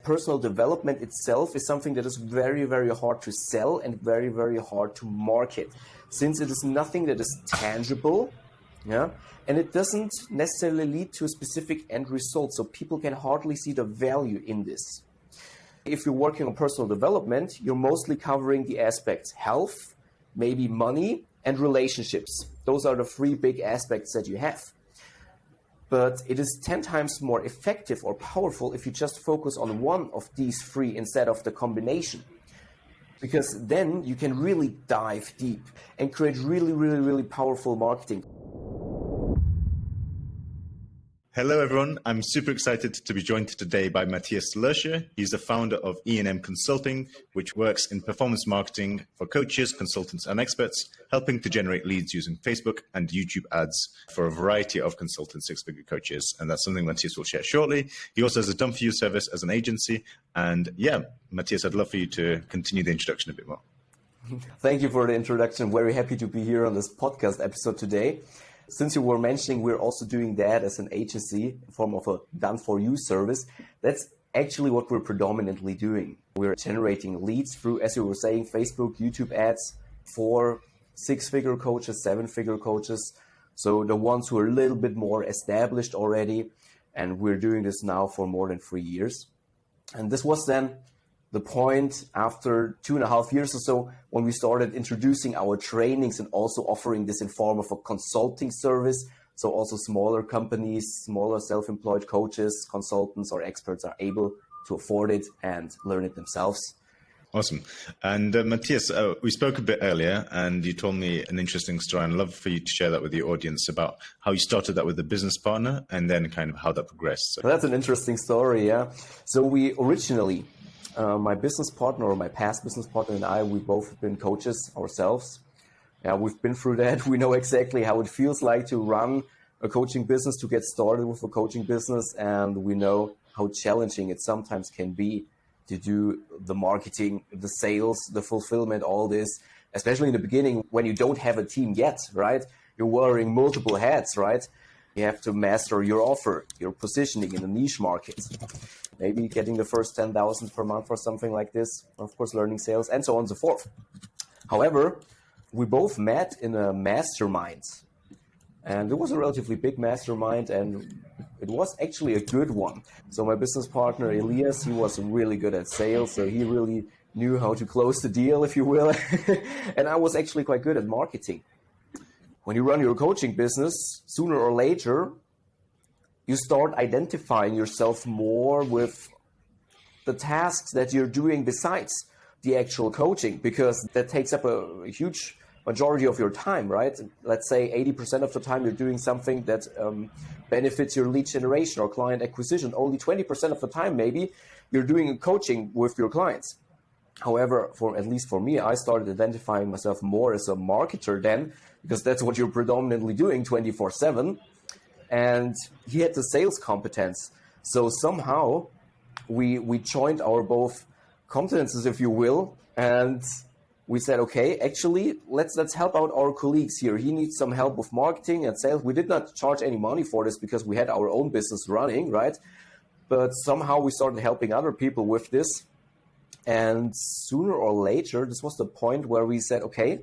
Personal development itself is something that is very, very hard to sell and very, very hard to market, since it is nothing that is tangible, yeah, and it doesn't necessarily lead to a specific end result, so people can hardly see the value in this. If you're working on personal development, you're mostly covering the aspects health, maybe money, and relationships. Those are the three big aspects that you have. But it is 10 times more effective or powerful if you just focus on one of these three instead of the combination. Because then you can really dive deep and create really, really, really powerful marketing. Hello, everyone. I'm super excited to be joined today by Matthias Loesche. He's the founder of E&M Consulting, which works in performance marketing for coaches, consultants, and experts, helping to generate leads using Facebook and YouTube ads for a variety of consultant six-figure coaches. And that's something Matthias will share shortly. He also has a done-for-you service as an agency. And yeah, Matthias, I'd love for you to continue the introduction a bit more. Thank you for the introduction. Very happy to be here on this podcast episode today. Since you were mentioning we're also doing that as an agency in form of a done-for-you service, that's actually what we're predominantly doing. We're generating leads through, as you were saying, Facebook, YouTube ads for six-figure coaches, seven-figure coaches. So the ones who are a little bit more established already. And we're doing this now for more than 3 years. And this was then the point after 2.5 years or so when we started introducing our trainings and also offering this in form of a consulting service. So also smaller companies, smaller self-employed coaches, consultants or experts are able to afford it and learn it themselves. Awesome. And Matthias, we spoke a bit earlier and you told me an interesting story. I'd love for you to share that with the audience about how you started that with a business partner and then kind of how that progressed. So that's an interesting story, yeah. So we originally, my business partner or my past business partner and I, we've both been coaches ourselves. Yeah, we've been through that. We know exactly how it feels like to run a coaching business, to get started with a coaching business. And we know how challenging it sometimes can be to do the marketing, the sales, the fulfillment, all this, especially in the beginning when you don't have a team yet, right? You're wearing multiple hats, right? You have to master your offer, your positioning in a niche market. Maybe getting the first 10,000 per month or something like this. Of course, learning sales and so on and so forth. However, we both met in a mastermind. And it was a relatively big mastermind and it was actually a good one. So my business partner, Elias, he was really good at sales. So he really knew how to close the deal, if you will. And I was actually quite good at marketing. When you run your coaching business, sooner or later, you start identifying yourself more with the tasks that you're doing besides the actual coaching, because that takes up a huge majority of your time, right? Let's say 80% of the time you're doing something that benefits your lead generation or client acquisition. Only 20% of the time, maybe, you're doing coaching with your clients. However, at least for me, I started identifying myself more as a marketer then, because that's what you're predominantly doing 24/7. And he had the sales competence. So somehow we joined our both competences, if you will, and we said, okay, actually, let's help out our colleagues here. He needs some help with marketing and sales. We did not charge any money for this because we had our own business running, right? But somehow we started helping other people with this. And sooner or later, this was the point where we said, okay,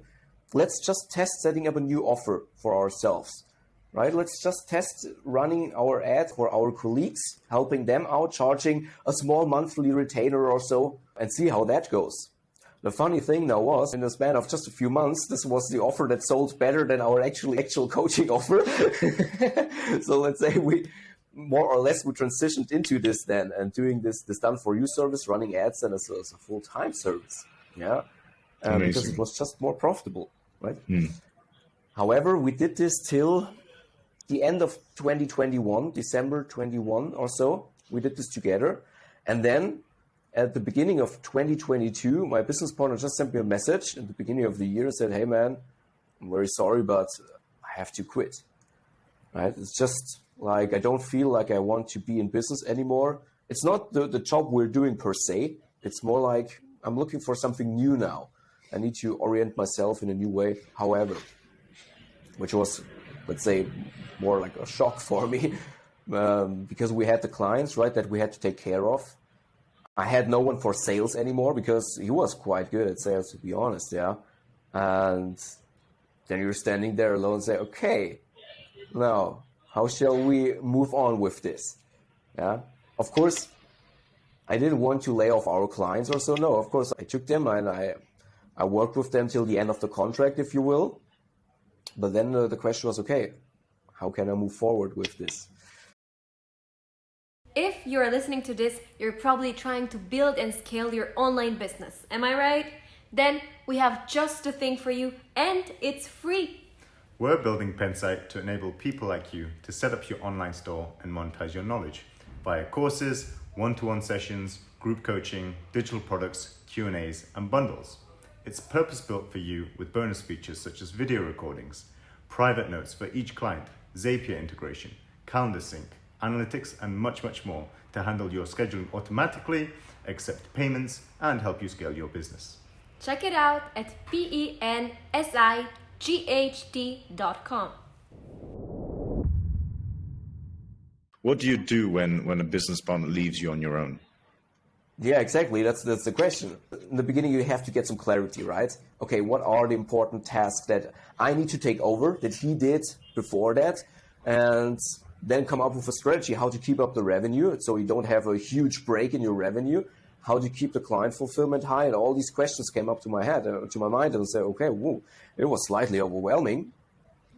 let's just test setting up a new offer for ourselves, right? Let's just test running our ad for our colleagues, helping them out, charging a small monthly retainer or so, and see how that goes. The funny thing now was, in the span of just a few months, this was the offer that sold better than our actual coaching offer. So let's say we transitioned into this then and doing this done-for-you service, running ads and as a full-time service, yeah, because it was just more profitable, right? However, we did this till the end of 2021, December 21 or so. We did this together, and then at the beginning of 2022, my business partner just sent me a message at the beginning of the year and said, hey man, I'm very sorry, but I have to quit, right? It's just like, I don't feel like I want to be in business anymore. It's not the job we're doing per se. It's more like I'm looking for something new now. I need to orient myself in a new way, however, which was, let's say, more like a shock for me because we had the clients, right, that we had to take care of. I had no one for sales anymore because he was quite good at sales, to be honest, yeah. And then you're standing there alone and say, okay, now how shall we move on with this? Yeah. Of course, I didn't want to lay off our clients or so. No, of course, I took them and I worked with them till the end of the contract, if you will. But then the question was, okay, how can I move forward with this? If you're listening to this, you're probably trying to build and scale your online business. Am I right? Then we have just the thing for you, and it's free. We're building Pensight to enable people like you to set up your online store and monetize your knowledge via courses, one-to-one sessions, group coaching, digital products, Q&As, and bundles. It's purpose-built for you with bonus features such as video recordings, private notes for each client, Zapier integration, calendar sync, analytics, and much, much more to handle your scheduling automatically, accept payments, and help you scale your business. Check it out at pensight.com. What do you do when a business partner leaves you on your own? Yeah, exactly. That's the question. In the beginning, you have to get some clarity, right? Okay, what are the important tasks that I need to take over that he did before that? And then come up with a strategy how to keep up the revenue so you don't have a huge break in your revenue, how to keep the client fulfillment high. And all these questions came up to my head, to my mind, and I said, okay, whoa, it was slightly overwhelming.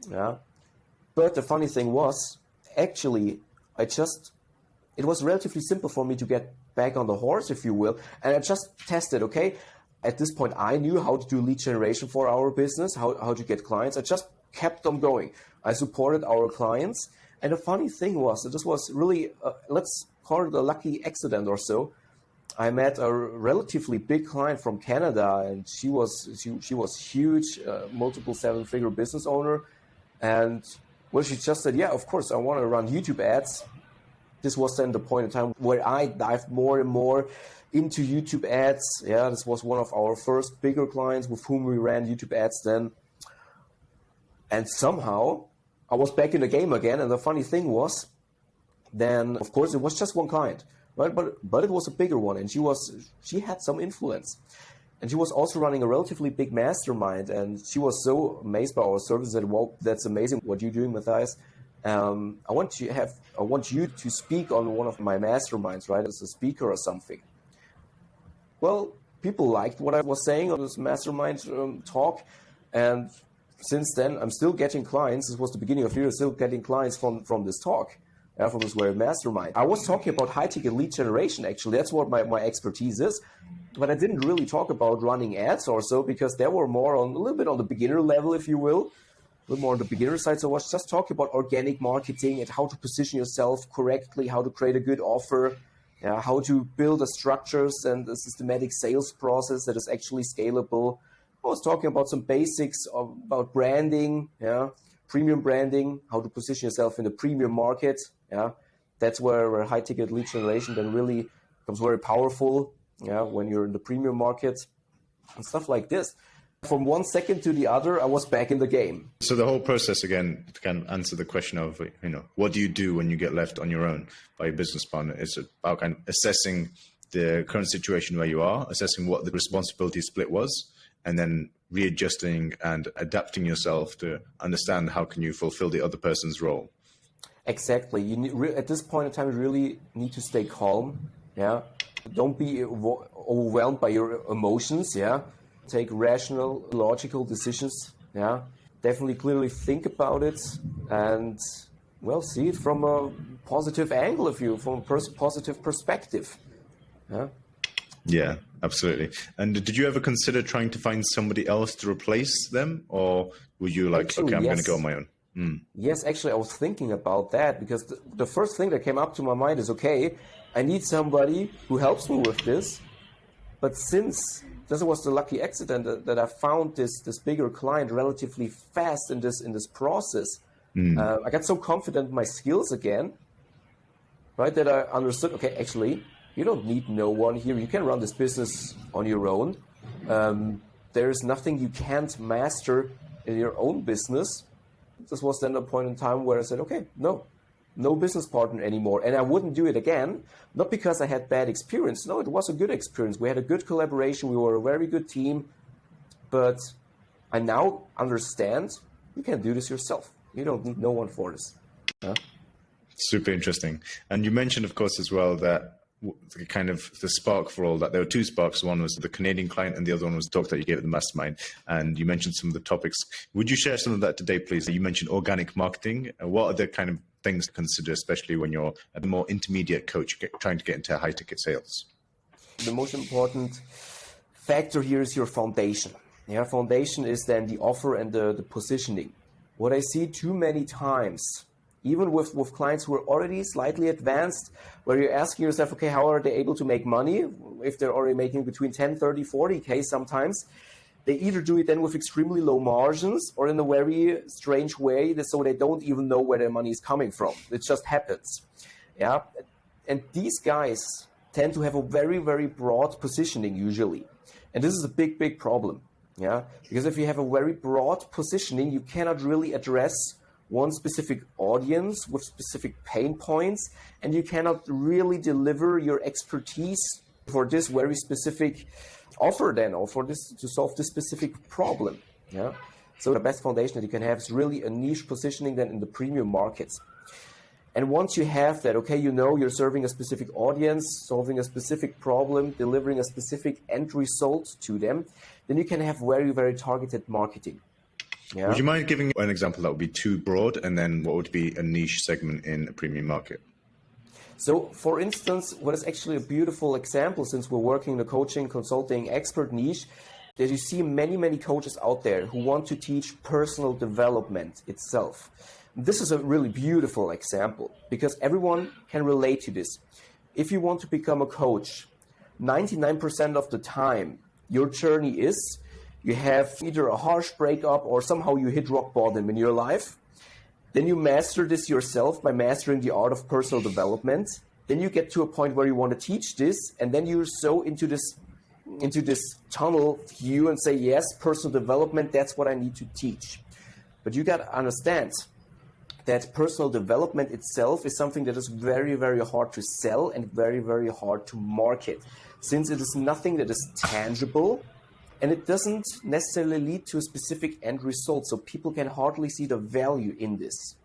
Yeah. But the funny thing was, actually, it was relatively simple for me to get back on the horse, if you will. And I just tested, okay, at this point, I knew how to do lead generation for our business, how to get clients. I just kept them going. I supported our clients. And the funny thing was, this was really, let's call it a lucky accident or so. I met a relatively big client from Canada, and she was huge, multiple seven-figure business owner. And well, she just said, yeah, of course, I want to run YouTube ads. This was then the point in time where I dived more and more into YouTube ads. Yeah, this was one of our first bigger clients with whom we ran YouTube ads then. And somehow I was back in the game again. And the funny thing was, then of course it was just one client, right? But it was a bigger one, and she had some influence. And she was also running a relatively big mastermind, and she was so amazed by our service that, wow, that's amazing what you're doing, Matthias. I want you to speak on one of my masterminds, right, as a speaker or something. Well, people liked what I was saying on this mastermind talk, and since then I'm still getting clients. This was the beginning of the year, still getting clients from this talk, from this very mastermind. I was talking about high-ticket lead generation, actually. That's what my expertise is. But I didn't really talk about running ads or so, because they were more a little bit on the beginner level, if you will, a little more on the beginner side. So I was just talking about organic marketing and how to position yourself correctly, how to create a good offer, how to build a structures and a systematic sales process that is actually scalable. I was talking about some basics about branding, premium branding, how to position yourself in the premium market. That's where high-ticket lead generation then really becomes very powerful. When you're in the premium market and stuff like this. From 1 second to the other, I was back in the game. So the whole process, again, to kind of answer the question of, what do you do when you get left on your own by your business partner? It's about kind of assessing the current situation where you are, assessing what the responsibility split was, and then readjusting and adapting yourself to understand how can you fulfill the other person's role. Exactly. At this point in time, you really need to stay calm. Don't be overwhelmed by your emotions, Take rational, logical decisions, Definitely clearly think about it and, well, see it from a positive angle from a positive perspective, Yeah, absolutely. And did you ever consider trying to find somebody else to replace them? Or were you like, actually, okay, I'm yes. going to go on my own? Yes, actually, I was thinking about that, because the first thing that came up to my mind is, okay, I need somebody who helps me with this. But since this was the lucky accident that I found this bigger client relatively fast in this process, I got so confident in my skills again, right, that I understood, okay, actually, you don't need no one here. You can run this business on your own. There is nothing you can't master in your own business. This was then a point in time where I said, okay, no, no business partner anymore. And I wouldn't do it again, not because I had bad experience. No, it was a good experience. We had a good collaboration. We were a very good team. But I now understand you can do this yourself. You don't need no one for this. Yeah? Super interesting. And you mentioned, of course, as well, that kind of the spark for all that. There were two sparks. One was the Canadian client and the other one was the talk that you gave at the mastermind. And you mentioned some of the topics. Would you share some of that today, please? You mentioned organic marketing. What are the kind of things to consider, especially when you're a more intermediate coach trying to get into high ticket sales? The most important factor here is your foundation. Yeah, foundation is then the offer and the positioning. What I see too many times, even with clients who are already slightly advanced, where you're asking yourself, okay, how are they able to make money? If they're already making between 10, 30, 40K sometimes, they either do it then with extremely low margins or in a very strange way, so they don't even know where their money is coming from. It just happens. Yeah, and these guys tend to have a very, very broad positioning usually. And this is a big, big problem. Yeah, because if you have a very broad positioning, you cannot really address one specific audience with specific pain points, and you cannot really deliver your expertise for this very specific offer then, or for this to solve this specific problem. Yeah. So the best foundation that you can have is really a niche positioning then in the premium markets. And once you have that, okay, you know you're serving a specific audience, solving a specific problem, delivering a specific end result to them, then you can have very, very targeted marketing. Yeah. Would you mind giving an example that would be too broad, and then what would be a niche segment in a premium market? So, for instance, what is actually a beautiful example, since we're working in the coaching, consulting, expert niche, that you see many, many coaches out there who want to teach personal development itself. This is a really beautiful example because everyone can relate to this. If you want to become a coach, 99% of the time, your journey is you have either a harsh breakup or somehow you hit rock bottom in your life. Then you master this yourself by mastering the art of personal development. Then you get to a point where you want to teach this, and then you're so into this tunnel view and say, yes, personal development, that's what I need to teach. But you got to understand that personal development itself is something that is very, very hard to sell and very, very hard to market, since it is nothing that is tangible. And it doesn't necessarily lead to a specific end result, so people can hardly see the value in this.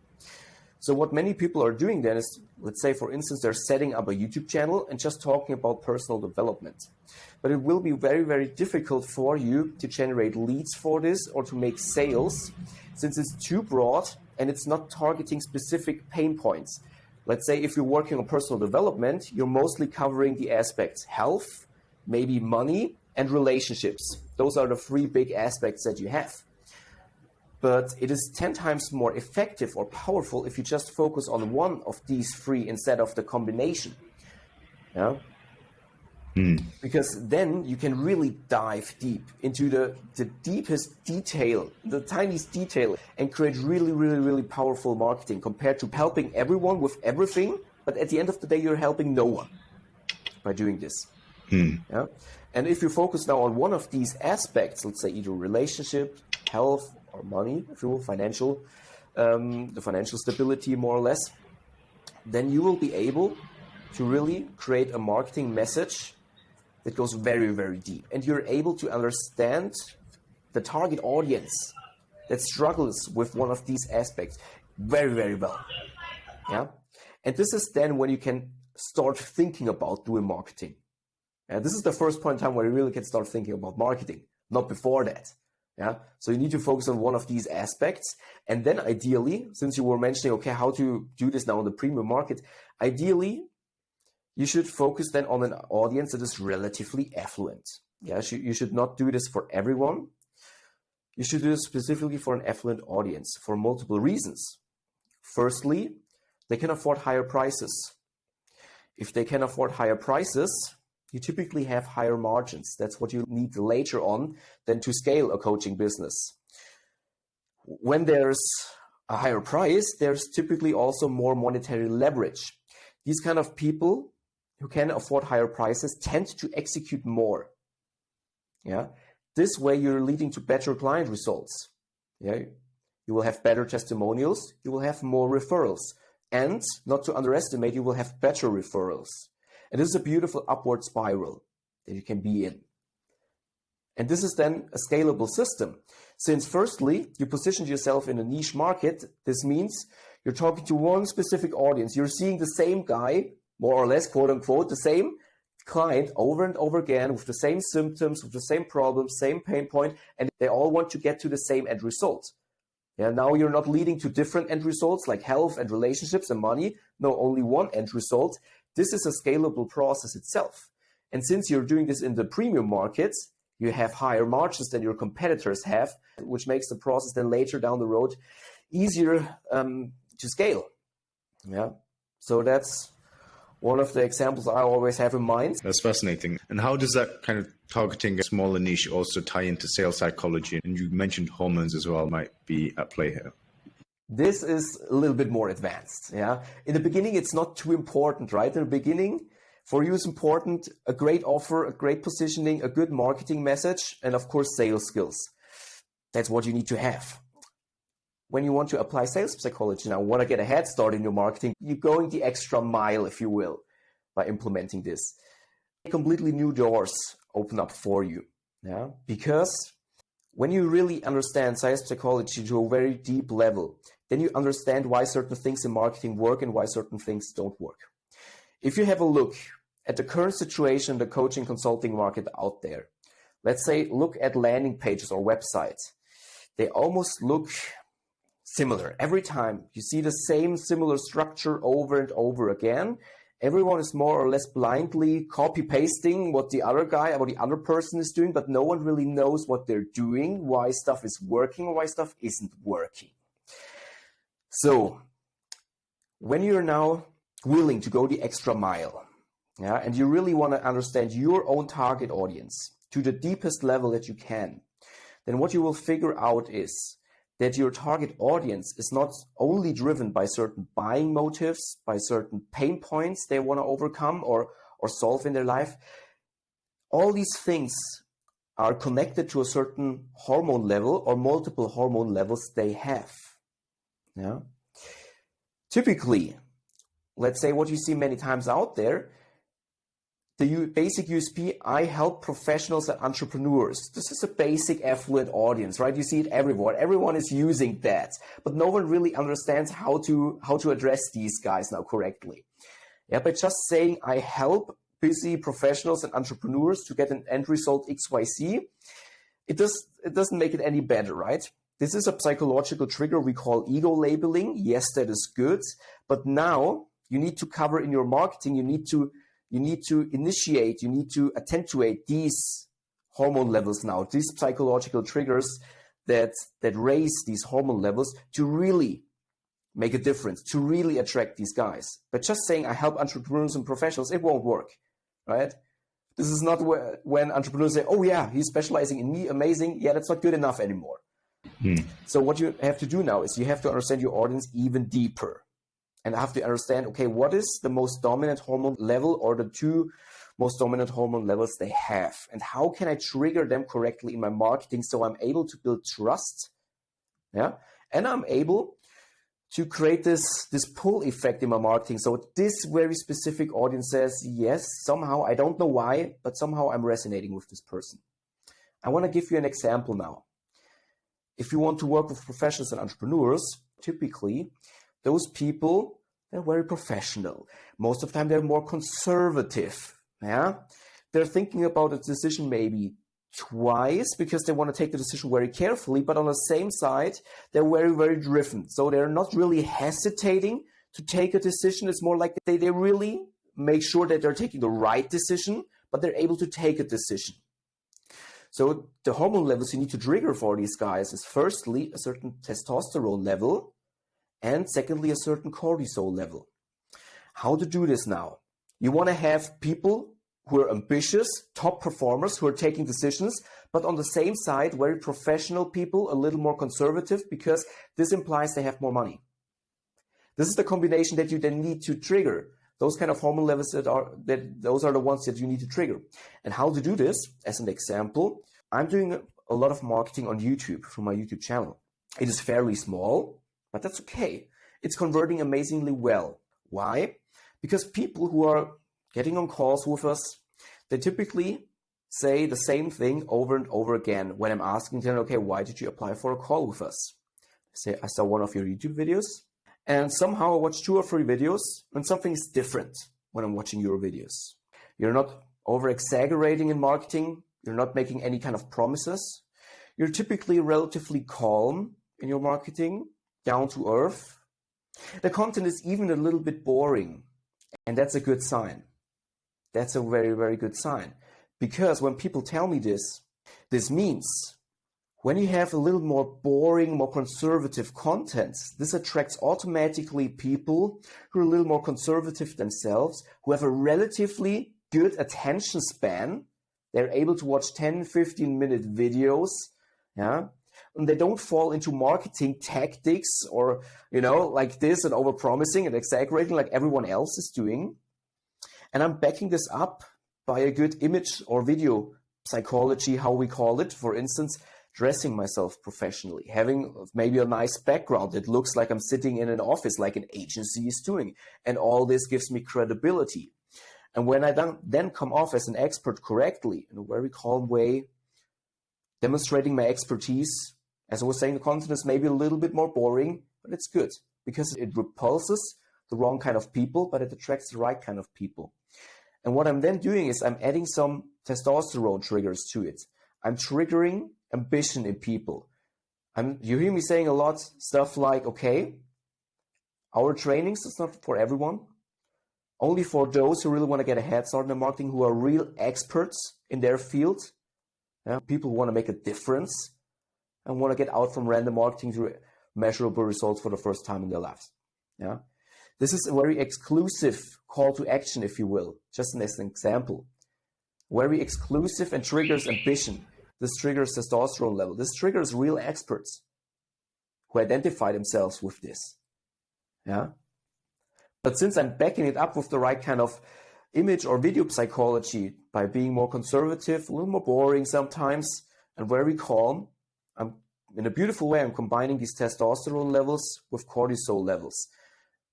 So what many people are doing then is, let's say, for instance, they're setting up a YouTube channel and just talking about personal development. But it will be very, very difficult for you to generate leads for this or to make sales, since it's too broad and it's not targeting specific pain points. Let's say if you're working on personal development, you're mostly covering the aspects health, maybe money, and relationships. Those are the three big aspects that you have. But it is 10 times more effective or powerful if you just focus on one of these three instead of the combination. Yeah? Because then you can really dive deep into the deepest detail, the tiniest detail, and create really, really, really powerful marketing compared to helping everyone with everything. But at the end of the day, you're helping no one by doing this. Yeah? And if you focus now on one of these aspects, let's say either relationship, health, or money, if you will, the financial stability more or less, then you will be able to really create a marketing message that goes very, very deep. And you're able to understand the target audience that struggles with one of these aspects very, very well. Yeah? And this is then when you can start thinking about doing marketing. And this is the first point in time where you really can start thinking about marketing, not before that. Yeah. So you need to focus on one of these aspects. And then ideally, since you were mentioning, okay, how to do this now in the premium market, ideally, you should focus then on an audience that is relatively affluent. Yeah. You should not do this for everyone. You should do this specifically for an affluent audience for multiple reasons. Firstly, they can afford higher prices. If they can afford higher prices, you typically have higher margins. That's what you need later on than to scale a coaching business. When there's a higher price, there's typically also more monetary leverage. These kind of people who can afford higher prices tend to execute more. Yeah, this way you're leading to better client results. Yeah, you will have better testimonials. You will have more referrals, And not to underestimate, you will have better referrals. And this is a beautiful upward spiral that you can be in. And this is then a scalable system. Since firstly, you positioned yourself in a niche market, this means you're talking to one specific audience. You're seeing the same guy, more or less, quote unquote, the same client over and over again with the same symptoms, with the same problems, same pain point, and they all want to get to the same end result. Yeah, now you're not leading to different end results like health and relationships and money. No, only one end result. This is a scalable process itself. And since you're doing this in the premium markets, you have higher margins than your competitors have, which makes the process then later down the road easier to scale. Yeah, so that's one of the examples I always have in mind. That's fascinating. And how does that kind of targeting a smaller niche also tie into sales psychology? And you mentioned hormones as well might be at play here. This is a little bit more advanced. Yeah, in the beginning, it's not too important, right? In the beginning, for you, it's important a great offer, a great positioning, a good marketing message, and of course, sales skills. That's what you need to have. When you want to apply sales psychology now, want to get a head start in your marketing, you're going the extra mile, if you will, by implementing this. Completely new doors open up for you. Yeah? Because when you really understand sales psychology to a very deep level, then you understand why certain things in marketing work and why certain things don't work. If you have a look at the current situation in the coaching consulting market out there, let's say look at landing pages or websites, they almost look similar. Every time you see the same similar structure over and over again, everyone is more or less blindly copy-pasting what the other guy or the other person is doing, but no one really knows what they're doing, why stuff is working or why stuff isn't working. So when you're now willing to go the extra mile, yeah, and you really want to understand your own target audience to the deepest level that you can, then what you will figure out is that your target audience is not only driven by certain buying motives, by certain pain points they want to overcome or solve in their life. All these things are connected to a certain hormone level or multiple hormone levels they have. Yeah. Typically, let's say what you see many times out there, the basic USP, I help professionals and entrepreneurs. This is a basic affluent audience, right? You see it everywhere. Everyone is using that, but no one really understands how to address these guys now correctly. Yeah, but just saying I help busy professionals and entrepreneurs to get an end result XYZ, it doesn't make it any better, right? This is a psychological trigger we call ego labeling. Yes, that is good, but now you need to cover in your marketing, you need to initiate, you need to attenuate these hormone levels now, these psychological triggers that raise these hormone levels to really make a difference, to really attract these guys. But just saying I help entrepreneurs and professionals, it won't work, right? This is not when entrepreneurs say, oh yeah, he's specializing in me, amazing. Yeah, that's not good enough anymore. So what you have to do now is you have to understand your audience even deeper. And I have to understand, okay, what is the most dominant hormone level or the two most dominant hormone levels they have? And how can I trigger them correctly in my marketing so I'm able to build trust? Yeah. And I'm able to create this pull effect in my marketing. So this very specific audience says, yes, somehow, I don't know why, but somehow I'm resonating with this person. I want to give you an example now. If you want to work with professionals and entrepreneurs, typically, those people, they're very professional. Most of the time, they're more conservative. Yeah, they're thinking about a decision maybe twice because they want to take the decision very carefully. But on the same side, they're very, very driven. So they're not really hesitating to take a decision. It's more like they really make sure that they're taking the right decision, but they're able to take a decision. So the hormone levels you need to trigger for these guys is firstly a certain testosterone level, and secondly, a certain cortisol level. How to do this now? You want to have people who are ambitious, top performers, who are taking decisions, but on the same side, very professional people, a little more conservative, because this implies they have more money. This is the combination that you then need to trigger. Those kind of hormone levels those are the ones that you need to trigger. And how to do this, as an example, I'm doing a lot of marketing on YouTube through my YouTube channel. It is fairly small, but that's okay. it's converting amazingly well. Why? Because people who are getting on calls with us, they typically say the same thing over and over again when I'm asking them, okay, why did you apply for a call with us? Say, I saw one of your YouTube videos and somehow I watched 2 or 3 videos and something is different when I'm watching your videos. You're not over exaggerating in marketing. You're not making any kind of promises. You're typically relatively calm in your marketing, down to earth. The content is even a little bit boring, and that's a good sign. That's a very, very good sign. Because when people tell me this means when you have a little more boring, more conservative content, this attracts automatically people who are a little more conservative themselves, who have a relatively good attention span. They're able to watch 10, 15-minute videos, yeah, and they don't fall into marketing tactics or, like this and over-promising and exaggerating like everyone else is doing. And I'm backing this up by a good image or video psychology, how we call it. For instance, dressing myself professionally, having maybe a nice background that looks like I'm sitting in an office like an agency is doing. And all this gives me credibility. And when I then come off as an expert correctly, in a very calm way, demonstrating my expertise, as I was saying, the content is maybe a little bit more boring, but it's good because it repulses the wrong kind of people, but it attracts the right kind of people. And what I'm then doing is I'm adding some testosterone triggers to it. I'm triggering ambition in people. You hear me saying a lot stuff like, okay, our trainings is not for everyone. Only for those who really want to get a head start in the marketing, who are real experts in their field. Yeah? People who want to make a difference and want to get out from random marketing to measurable results for the first time in their lives. Yeah? This is a very exclusive call to action, if you will, just as an example. Very exclusive and triggers ambition. This triggers testosterone level. This triggers real experts who identify themselves with this. Yeah. But since I'm backing it up with the right kind of image or video psychology by being more conservative, a little more boring sometimes, and very calm, in a beautiful way, I'm combining these testosterone levels with cortisol levels.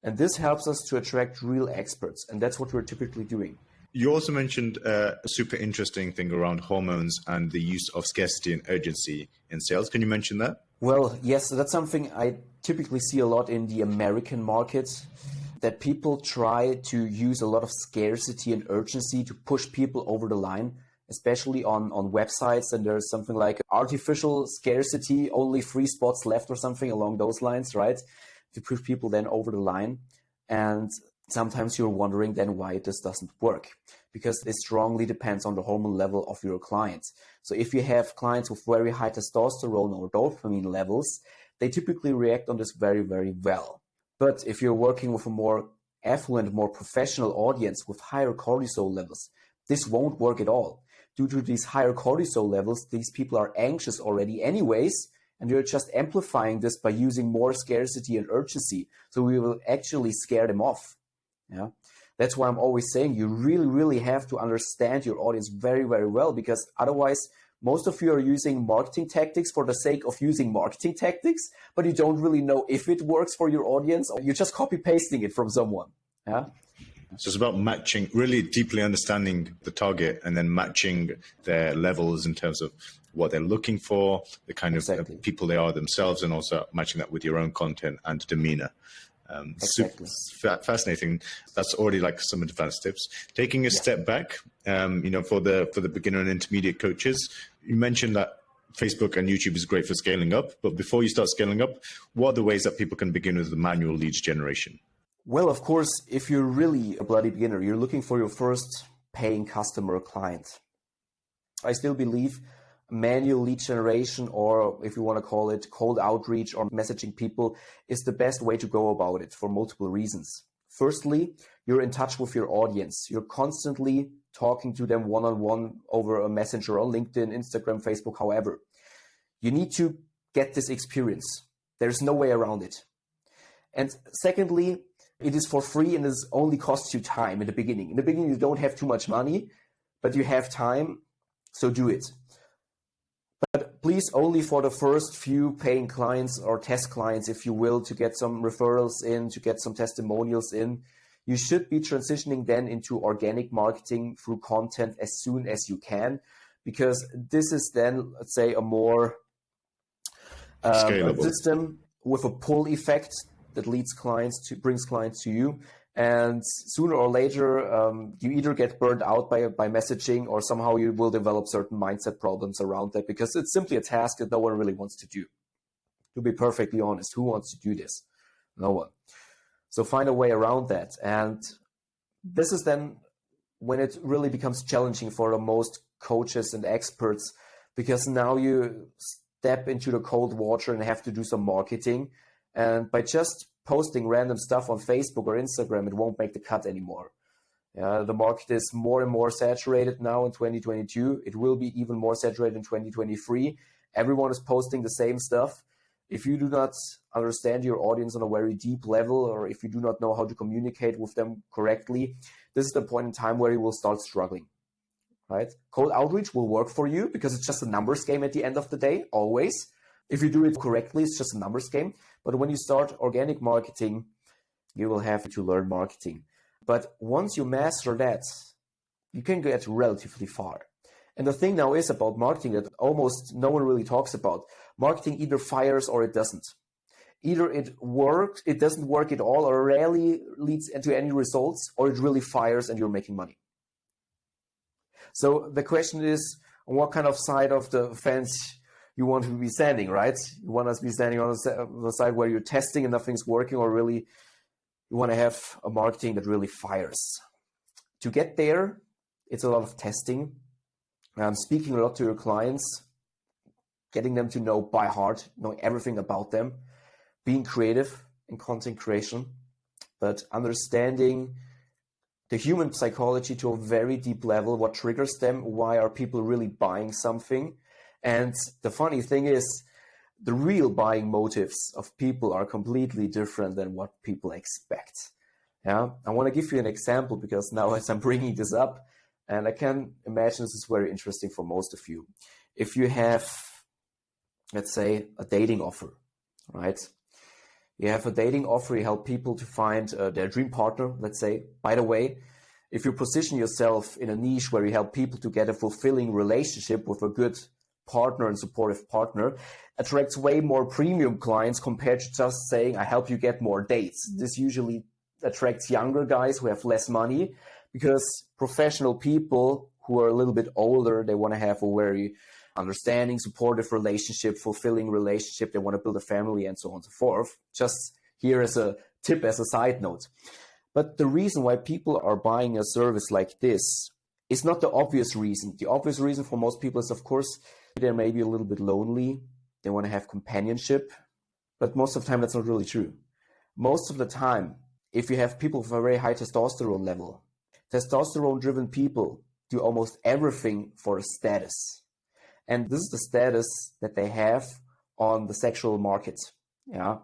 And this helps us to attract real experts. And that's what we're typically doing. You also mentioned a super interesting thing around hormones and the use of scarcity and urgency in sales. Can you mention that? Well, yes, that's something I typically see a lot in the American market, that people try to use a lot of scarcity and urgency to push people over the line, especially on websites. And there's something like artificial scarcity, only 3 spots left or something along those lines, right? To push people then over the line. And sometimes you're wondering then why this doesn't work, because it strongly depends on the hormone level of your clients. So if you have clients with very high testosterone or dopamine levels, they typically react on this very, very well. But if you're working with a more affluent, more professional audience with higher cortisol levels, this won't work at all. Due to these higher cortisol levels, these people are anxious already anyways, and you're just amplifying this by using more scarcity and urgency. So we will actually scare them off. Yeah, that's why I'm always saying you really, really have to understand your audience very, very well, because otherwise most of you are using marketing tactics for the sake of using marketing tactics, but you don't really know if it works for your audience, or you're just copy pasting it from someone. Yeah. So it's about matching, really deeply understanding the target and then matching their levels in terms of what they're looking for, the kind of people they are themselves, and also matching that with your own content and demeanor. Exactly. Fascinating. That's already like some advanced tips. Taking a step back, for the beginner and intermediate coaches, you mentioned that Facebook and YouTube is great for scaling up. But before you start scaling up, what are the ways that people can begin with the manual leads generation? Well, of course, if you're really a bloody beginner, you're looking for your first paying customer or client. I still believe manual lead generation, or if you want to call it cold outreach or messaging people, is the best way to go about it for multiple reasons. Firstly, you're in touch with your audience. You're constantly talking to them one-on-one over a messenger on LinkedIn, Instagram, Facebook, however. You need to get this experience. There's no way around it. And secondly, it is for free and it only costs you time in the beginning. In the beginning, you don't have too much money, but you have time, so do it. But please only for the first few paying clients or test clients, if you will, to get some referrals in, to get some testimonials in. You should be transitioning then into organic marketing through content as soon as you can, because this is then, let's say, a more scalable system with a pull effect that brings clients to you. And sooner or later, you either get burned out by messaging, or somehow you will develop certain mindset problems around that, because it's simply a task that no one really wants to do. To be perfectly honest, who wants to do this? No one. So find a way around that. And this is then when it really becomes challenging for the most coaches and experts, because now you step into the cold water and have to do some marketing. And by just posting random stuff on Facebook or Instagram, it won't make the cut anymore. The market is more and more saturated now in 2022. It will be even more saturated in 2023. Everyone is posting the same stuff. If you do not understand your audience on a very deep level, or if you do not know how to communicate with them correctly, this is the point in time where you will start struggling, right? Cold outreach will work for you because it's just a numbers game at the end of the day, always. If you do it correctly, it's just a numbers game. But when you start organic marketing, you will have to learn marketing. But once you master that, you can get relatively far. And the thing now is about marketing that almost no one really talks about. Marketing either fires or it doesn't. Either it works, it doesn't work at all, or rarely leads into any results, or it really fires and you're making money. So the question is, on what kind of side of the fence you want to be standing, right? You want to be standing on the side where you're testing and nothing's working, or really you want to have a marketing that really fires. To get there, it's a lot of testing. Speaking a lot to your clients, getting them to know by heart, knowing everything about them, being creative in content creation, but understanding the human psychology to a very deep level, what triggers them, why are people really buying something. And the funny thing is, the real buying motives of people are completely different than what people expect. Yeah, I want to give you an example, because now as I'm bringing this up, and I can imagine this is very interesting for most of you. If you have, let's say, a dating offer, right? You have a dating offer, you help people to find their dream partner, let's say. By the way, if you position yourself in a niche where you help people to get a fulfilling relationship with a good partner and supportive partner, attracts way more premium clients compared to just saying, I help you get more dates. This usually attracts younger guys who have less money, because professional people who are a little bit older, they want to have a very understanding, supportive relationship, fulfilling relationship. They want to build a family and so on and so forth. Just here as a tip, as a side note. But the reason why people are buying a service like this is not the obvious reason. The obvious reason for most people is, of course, they're maybe a little bit lonely. They want to have companionship. But most of the time, that's not really true. Most of the time, if you have people with a very high testosterone level, testosterone-driven people do almost everything for a status. And this is the status that they have on the sexual market. Yeah.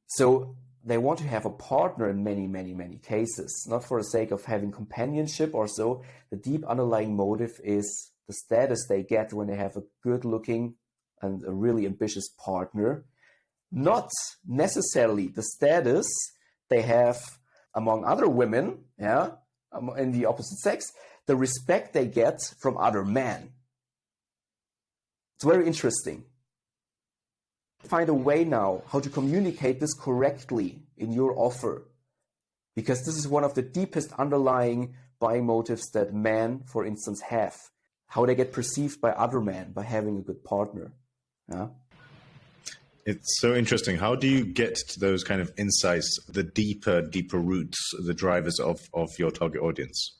So they want to have a partner in many, many, many cases, not for the sake of having companionship or so. The deep underlying motive is the status they get when they have a good-looking and a really ambitious partner, not necessarily the status they have among other women, yeah, in the opposite sex, the respect they get from other men. It's very interesting. Find a way now how to communicate this correctly in your offer, because this is one of the deepest underlying buying motives that men, for instance, have. How they get perceived by other men by having a good partner. Yeah. It's so interesting. How do you get to those kind of insights, the deeper roots, the drivers of your target audience?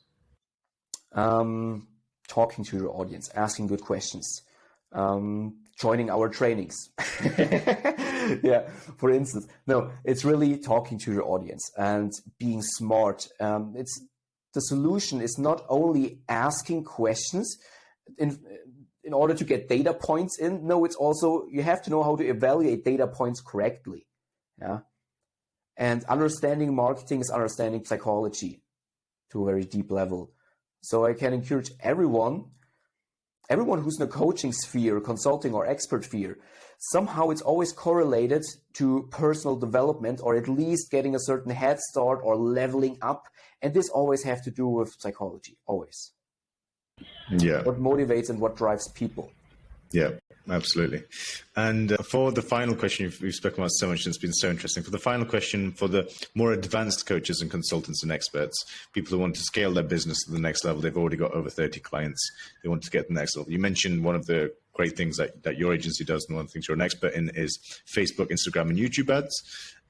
Talking to your audience, asking good questions, joining our trainings. Yeah, for instance. No, it's really talking to your audience and being smart. The solution is not only asking questions in order to get data points in. No, it's also, you have to know how to evaluate data points correctly. Yeah. And understanding marketing is understanding psychology to a very deep level. So I can encourage everyone, everyone who's in a coaching sphere, consulting or expert sphere, somehow it's always correlated to personal development, or at least getting a certain head start or leveling up. And this always have to do with psychology, always. Yeah. What motivates and what drives people. Yeah, absolutely. And for the final question, we've spoken about so much, and it's been so interesting. For the final question, for the more advanced coaches and consultants and experts, people who want to scale their business to the next level, they've already got over 30 clients, they want to get to the next level. You mentioned one of the great things that your agency does, and one of the things you're an expert in, is Facebook, Instagram, and YouTube ads.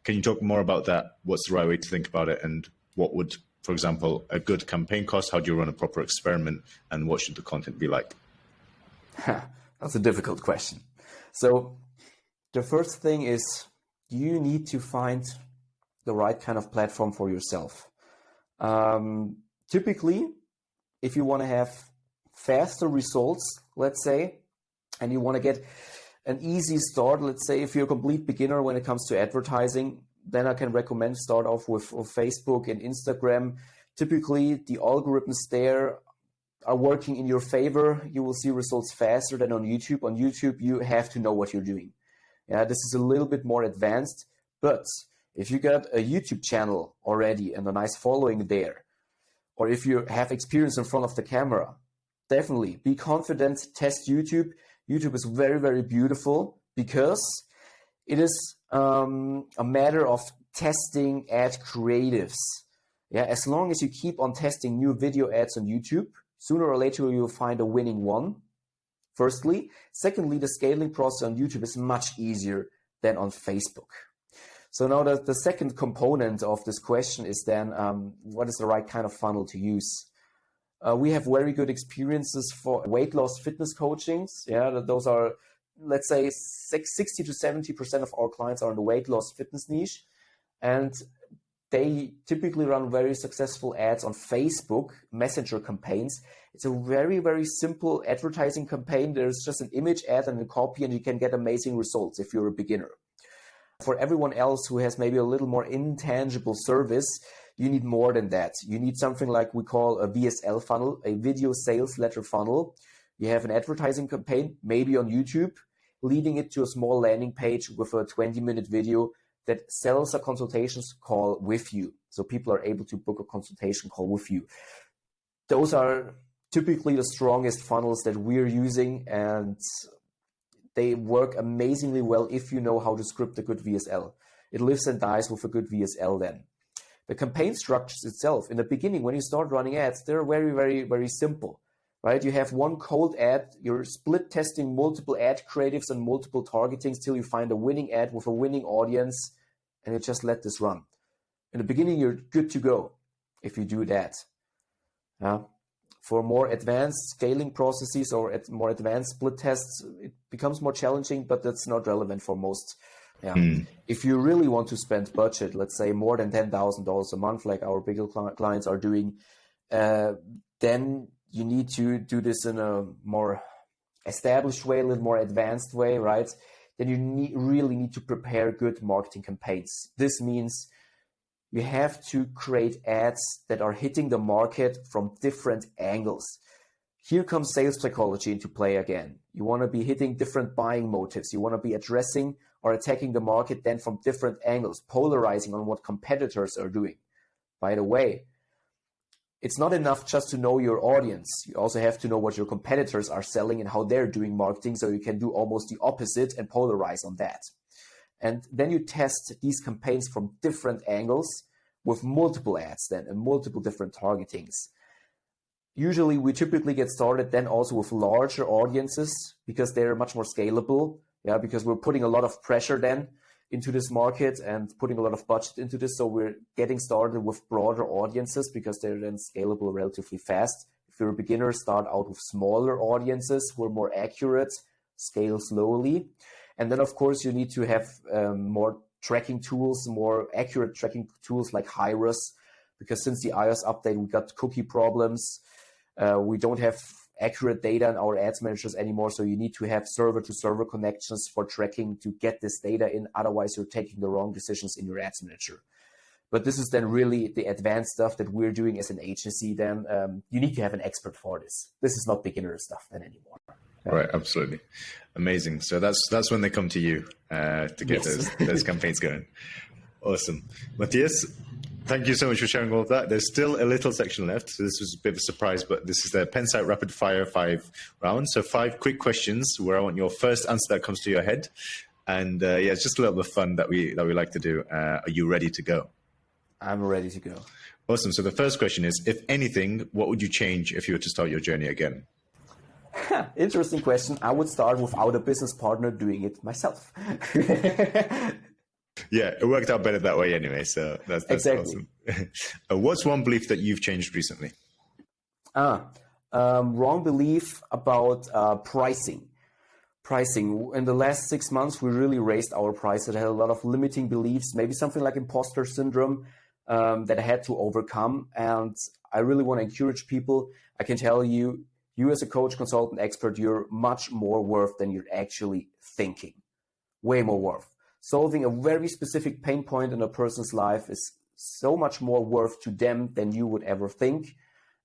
Can you talk more about that? What's the right way to think about it? And what would, for example, a good campaign cost? How do you run a proper experiment? And what should the content be like? That's a difficult question. So the first thing is you need to find the right kind of platform for yourself. Typically, if you want to have faster results, let's say, and you want to get an easy start, let's say if you're a complete beginner when it comes to advertising, then I can recommend start off with Facebook and Instagram. Typically, the algorithms there are working in your favor. You will see results faster than on YouTube. On YouTube, you have to know what you're doing. Yeah, this is a little bit more advanced, but if you got a YouTube channel already and a nice following there, or if you have experience in front of the camera, definitely be confident, test YouTube. YouTube is very, very beautiful because it is a matter of testing ad creatives. Yeah, as long as you keep on testing new video ads on YouTube, sooner or later you'll find a winning one. Firstly. Secondly, the scaling process on YouTube is much easier than on Facebook. So now the second component of this question is then what is the right kind of funnel to use? We have very good experiences for weight loss fitness coachings. Yeah, those are, let's say, 60 to 70% of our clients are in the weight loss fitness niche. And they typically run very successful ads on Facebook, messenger campaigns. It's a very, very simple advertising campaign. There's just an image ad and a copy, and you can get amazing results if you're a beginner. For everyone else who has maybe a little more intangible service, you need more than that. You need something like we call a VSL funnel, a video sales letter funnel. You have an advertising campaign, maybe on YouTube, leading it to a small landing page with a 20-minute video that sells a consultations call with you. So people are able to book a consultation call with you. Those are typically the strongest funnels that we're using, and they work amazingly well if you know how to script a good VSL. It lives and dies with a good VSL then. The campaign structures itself, in the beginning, when you start running ads, they're very, very, very simple, right? You have one cold ad, you're split testing multiple ad creatives and multiple targetings till you find a winning ad with a winning audience, and you just let this run. In the beginning, you're good to go if you do that. For more advanced scaling processes or more advanced split tests, it becomes more challenging, but that's not relevant for most. If you really want to spend budget, let's say more than $10,000 a month, like our bigger clients are doing, then you need to do this in a more established way, a little more advanced way, right? Then you really need to prepare good marketing campaigns. This means you have to create ads that are hitting the market from different angles. Here comes sales psychology into play again. You want to be hitting different buying motives. You want to be addressing or attacking the market then from different angles, polarizing on what competitors are doing. By the way, it's not enough just to know your audience. You also have to know what your competitors are selling and how they're doing marketing, so you can do almost the opposite and polarize on that. And then you test these campaigns from different angles with multiple ads then and multiple different targetings. Usually we typically get started then also with larger audiences because they're much more scalable. Because we're putting a lot of pressure then into this market and putting a lot of budget into this. So we're getting started with broader audiences because they're then scalable relatively fast. If you're a beginner, start out with smaller audiences who are more accurate, scale slowly. And then, of course, you need to have more tracking tools, more accurate tracking tools like Hirus, because since the iOS update, we got cookie problems. We don't have accurate data in our ads managers anymore, so you need to have server-to-server connections for tracking to get this data in. Otherwise, you're taking the wrong decisions in your ads manager. But this is then really the advanced stuff that we're doing as an agency. Then you need to have an expert for this. This is not beginner stuff then anymore. Right, absolutely. Amazing. So that's when they come to you to get those campaigns going. Awesome. Matthias, thank you so much for sharing all of that. There's still a little section left. So this was a bit of a surprise, but this is the Pensight Rapid Fire 5 round. So 5 quick questions where I want your first answer that comes to your head. And it's just a little bit of fun that we like to do. Are you ready to go? I'm ready to go. Awesome. So the first question is, if anything, what would you change if you were to start your journey again? Interesting question. I would start without a business partner, doing it myself. Yeah, it worked out better that way anyway. So that's exactly. Awesome. What's one belief that you've changed recently? Wrong belief about pricing. Pricing. In the last 6 months, we really raised our price. It had a lot of limiting beliefs, maybe something like imposter syndrome that I had to overcome. And I really want to encourage people. I can tell you, you as a coach, consultant, expert, you're much more worth than you're actually thinking. Way more worth. Solving a very specific pain point in a person's life is so much more worth to them than you would ever think.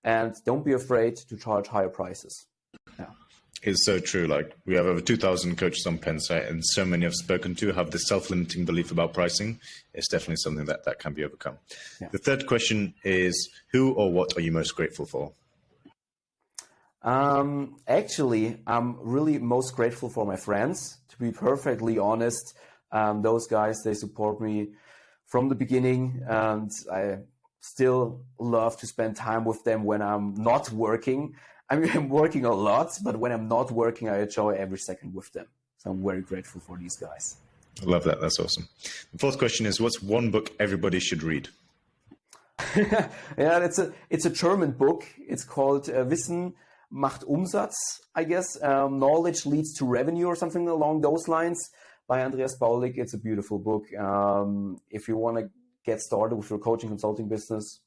And don't be afraid to charge higher prices. Yeah. It's so true. Like, we have over 2,000 coaches on Pensight, and so many I've spoken to have this self-limiting belief about pricing. It's definitely something that can be overcome. Yeah. The third question is, who or what are you most grateful for? Actually, I'm really most grateful for my friends. To be perfectly honest, those guys, they support me from the beginning, and I still love to spend time with them when I'm not working. I mean, I'm working a lot, but when I'm not working, I enjoy every second with them. So I'm very grateful for these guys. I love that. That's awesome. The fourth question is, what's one book everybody should read? Yeah, it's a German book. It's called Wissen macht Umsatz, I guess. Knowledge leads to revenue or something along those lines, by Andreas Baulig. It's a beautiful book. If you want to get started with your coaching consulting business,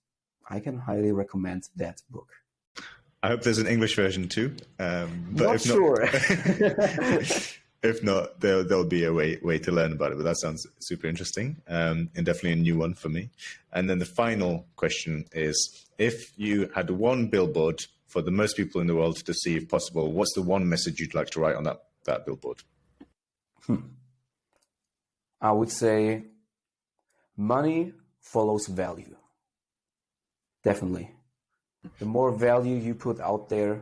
I can highly recommend that book. I hope there's an English version too. But not if sure. If not, there'll be a way to learn about it. But that sounds super interesting, and definitely a new one for me. And then the final question is, if you had one billboard for the most people in the world to see if possible, what's the one message you'd like to write on that billboard? I would say money follows value. Definitely. The more value you put out there,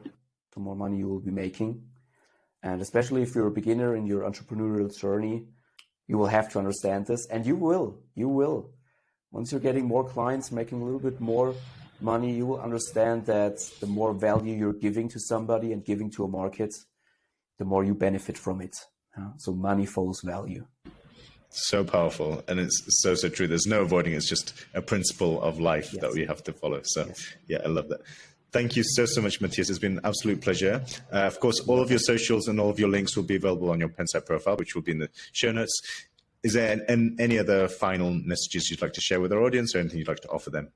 the more money you will be making. And especially if you're a beginner in your entrepreneurial journey, you will have to understand this. And you will. Once you're getting more clients, making a little bit more money, you will understand that the more value you're giving to somebody and giving to a market, the more you benefit from it. So money follows value. So powerful, and it's so true. There's no avoiding it. It's just a principle of life that we have to follow. So yeah, I love that. Thank you so much, Matthias. It's been an absolute pleasure. Of course, all of your socials and all of your links will be available on your Pensight profile, which will be in the show notes. Is there any other final messages you'd like to share with our audience, or anything you'd like to offer them?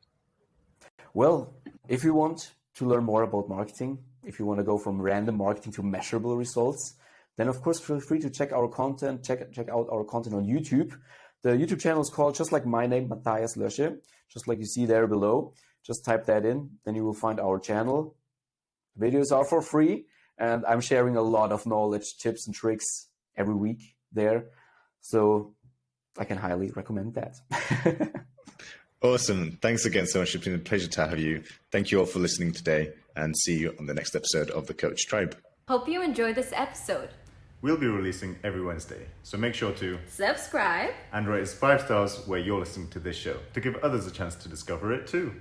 Well, if you want to learn more about marketing, if you want to go from random marketing to measurable results, then of course feel free to check our content, check out our content on YouTube. The YouTube channel is called just like my name, Matthias Loesche, just like you see there below. Just type that in, then you will find our channel. Videos are for free, and I'm sharing a lot of knowledge, tips, and tricks every week there. So I can highly recommend that. Awesome. Thanks again so much. It's been a pleasure to have you. Thank you all for listening today, and see you on the next episode of the Coach Tribe. Hope you enjoyed this episode. We'll be releasing every Wednesday, so make sure to subscribe and rate us 5 stars where you're listening to this show to give others a chance to discover it too.